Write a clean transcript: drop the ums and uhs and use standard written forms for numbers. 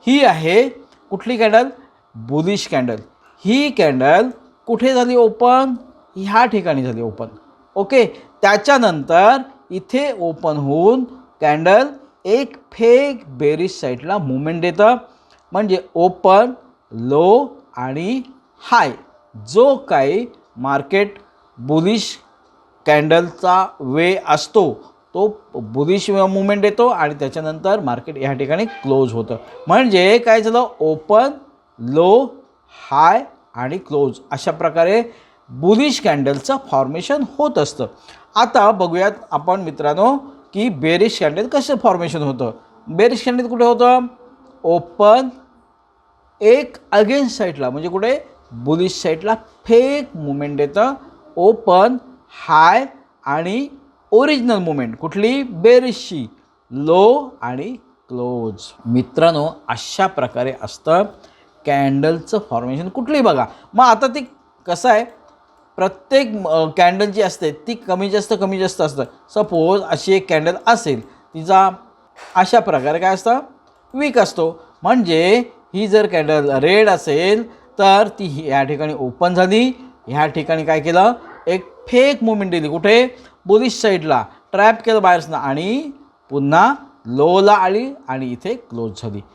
ही आहे कुठली candle, bullish candle. ही candle कुठे झाली ओपन, ह्या ठिकाणी झाली ओपन. ओके, त्याच्यानंतर इथे ओपन होऊन कॅन्डल एक फेक बेरिश साईडला मुवमेंट देतं. म्हणजे ओपन, लो आणि हाय जो काही मार्केट बुलिश कॅन्डलचा वे असतो तो बुलिश मुवमेंट देतो आणि त्याच्यानंतर मार्केट ह्या ठिकाणी क्लोज होतं. म्हणजे काय झालं, ओपन, लो, हाय आणि क्लोज अशा प्रकारे बुलिश कॅन्डलचं फॉर्मेशन होत असतं. आता बघूयात आपण मित्रांनो की बेरिश कॅन्डल कसं फॉर्मेशन होतं. बेरिश कॅन्डल कुठे होतं, ओपन, एक अगेन्स्ट साईडला म्हणजे कुठे बुलिश साईडला फेक मुवमेंट देतं. ओपन, हाय आणि ओरिजिनल मुवमेंट कुठली, बेरिशची, लो आणि क्लोज. मित्रांनो अशा प्रकारे असतं कॅन्डलचं फॉर्मेशन कुठली बघा. मग आता ती कसं आहे, प्रत्येक कॅन्डल जी असते ती कमी जास्त असतं. सपोज अशी एक कॅन्डल असेल, तिचा अशा प्रकारे काय असतं, वीक असतो. म्हणजे ही जर कॅन्डल रेड असेल तर ती ह्या ठिकाणी ओपन झाली, ह्या ठिकाणी काय केलं, एक फेक मुवमेंट दिली कुठे, बुलिश साईडला, ट्रॅप केलं बायर्सना आणि पुन्हा लोला आली आणि इथे क्लोज झाली.